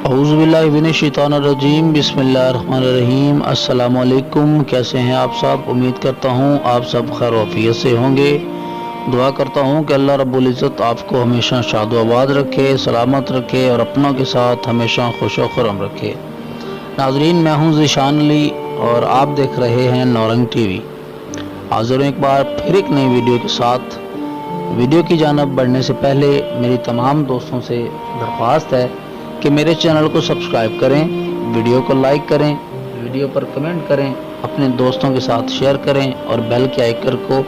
औज़ुबिल्लाहि मिनश्शैतानिर्रजीम बिस्मिल्लाहिर्रहमानिर्रहीम। अस्सलामु अलैकुम। कैसे हैं आप सब? उम्मीद करता हूँ आप सब खैर वफ़ियत से होंगे। दुआ करता हूँ कि अल्लाह रब्बुल इज़्ज़त आपको हमेशा शाद आबाद रखे, सलामत रखे और अपनों के साथ हमेशा खुश व खुर्रम रखे। नाज़रीन, मैं हूँ ज़ीशान अली और आप देख रहे हैं नौरंग टीवी। हाज़िर हूँ एक बार फिर एक नई वीडियो के साथ। वीडियो की जानब बढ़ने से पहले मेरी तमाम दोस्तों से दरख्वास्त है कि मेरे चैनल को सब्सक्राइब करें, वीडियो को लाइक करें, वीडियो पर कमेंट करें, अपने दोस्तों के साथ शेयर करें और बेल के आइकन को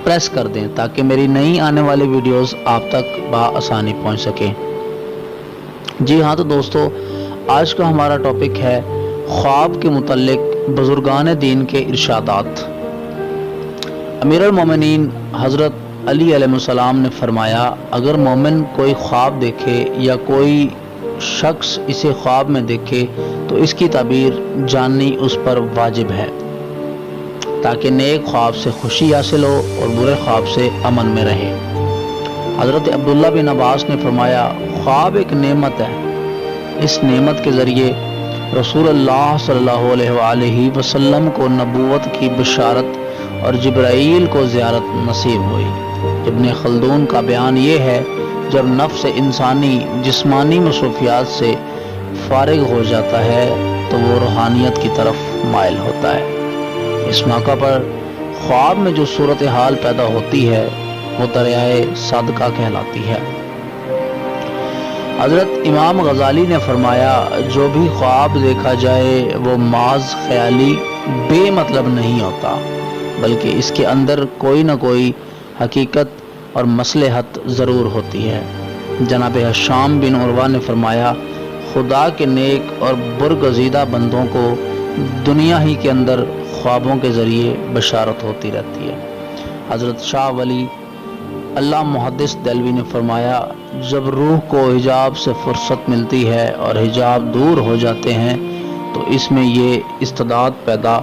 प्रेस कर दें ताकि मेरी नई आने वाली वीडियोस आप तक बआसानी पहुंच सकें। जी हाँ, तो दोस्तों, आज का हमारा टॉपिक है ख्वाब के मुतल्लिक बुजुर्गान दीन के इरशादात। अमीरुल मोमिनीन हज़रत अली अलैहिस्सलाम ने फरमाया, अगर मोमिन कोई ख्वाब देखे या कोई शख्स इसे ख्वाब में देखे तो इसकी ताबीर जाननी उस पर वाजिब है ताकि नेक ख्वाब से खुशी हासिल हो और बुरे ख्वाब से अमन में रहे। हज़रत अब्दुल्ला बिन अब्बास ने फरमाया, ख्वाब एक नेमत है। इस नेमत के ज़रिए रसूलुल्लाह सल्लल्लाहु अलैहि वसल्लम को नबूवत की बशारत और जिब्राईल को ज़ियारत नसीब हुई। इब्न खल्दून का बयान ये है, जब नफ्स इंसानी जिस्मानी मसरूफियात से फारिग हो जाता है तो वो रूहानियत की तरफ माइल होता है। इस मौका पर ख्वाब में जो सूरत हाल पैदा होती है वो दरियाए सदका कहलाती है। हज़रत इमाम गज़ाली ने फरमाया, जो भी ख्वाब देखा जाए वो माज ख्याली बेमतलब नहीं होता, बल्कि इसके अंदर कोई न कोई हकीकत और मसलहत ज़रूर होती है। जनाब हशाम बिन उर्वा ने फरमाया, खुदा के नेक और बुरगज़ीदा बंदों को दुनिया ही के अंदर ख्वाबों के ज़रिए बशारत होती रहती है। हज़रत शाह वली अल्लाह मुहद्दिस देलवी ने फरमाया, जब रूह को हिजाब से फुर्सत मिलती है और हिजाब दूर हो जाते हैं तो इसमें ये इस्तिदाद पैदा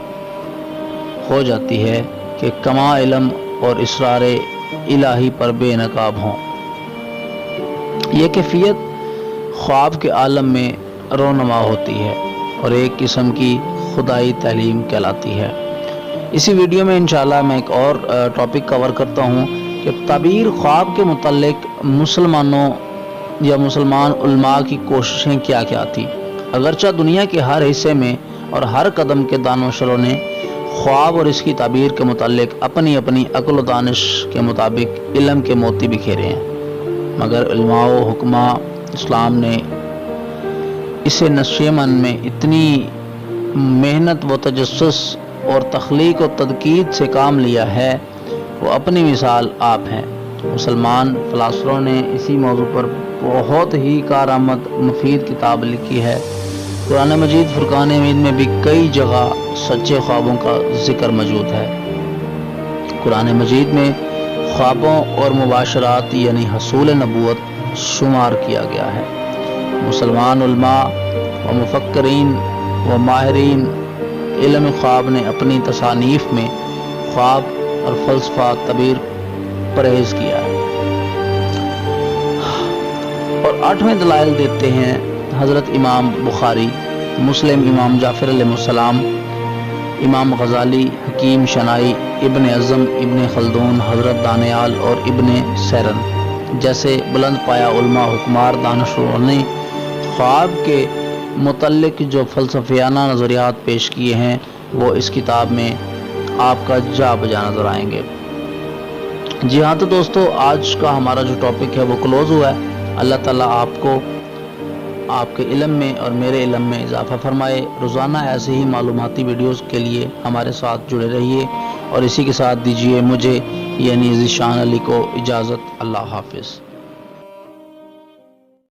हो जाती है कि कमा इल्म और इसरार इलाही पर बेनकाब हों। यह कैफियत ख्वाब के आलम में रोनमा होती है और एक किस्म की खुदाई तालीम कहलाती है। इसी वीडियो में इंशाल्लाह मैं एक और टॉपिक कवर करता हूँ कि ताबीर ख्वाब के मुतल्लिक मुसलमानों या मुसलमान उलमा की कोशिशें क्या क्या थी। अगरचा दुनिया के हर हिस्से में और हर कदम के दानोशरों ने ख्वाब और इसकी ताबीर के मुतालिक अपनी अपनी अक्ल दानिश के मुताबिक इल्म के मोती बिखेरे हैं, मगर उलमाओ हुक्मा इस्लाम ने इसे नशेमन में इतनी मेहनत व तजस्सुस और तख्लीक और तदकीद से काम लिया है, वो अपनी मिसाल आप हैं। मुसलमान फ़िलासफ़रों ने इसी मौजू पर बहुत ही कारआमद मुफीद किताब लिखी है। कुरान मजीद फुरकान हमीद में भी कई जगह सच्चे ख्वाबों का जिक्र मौजूद है। कुरान मजीद में ख्वाबों और मुबाशरात यानी हसूल नबूवत शुमार किया गया है। मुसलमान उलमा व मुफक्करीन व माहिरीन इल्म ख्वाब ने अपनी तसानीफ में ख्वाब और फ़लसफ़ा तबीर परहेज़ किया है और 8वें दलाइल देते हैं हज़रत इमाम बुखारी, मुस्लिम इमाम जाफ़र अलैहिस्सलाम, इमाम गज़ाली, हकीम शनाई, इब्न अज़म, इब्न खल्दून, हज़रत दानियाल और इब्न सैरन जैसे बुलंद पाया उलमा हुक्मार दानशूरों ने ख्वाब के मुतल्लिक जो फ़लसफ़ियाना नज़रियात पेश किए हैं वो इस किताब में आपका जा बजा नज़र आएंगे। जी हाँ, तो दोस्तों, आज का हमारा जो टॉपिक है वो क्लोज़ हुआ है। अल्लाह ताला आपको आपके इल्म में और मेरे इल्म में इजाफ़ा फरमाए। रोज़ाना ऐसे ही मालूमाती वीडियोस के लिए हमारे साथ जुड़े रहिए और इसी के साथ दीजिए मुझे यानी ज़ीशान अली को इजाज़त। अल्लाह हाफ़िज़।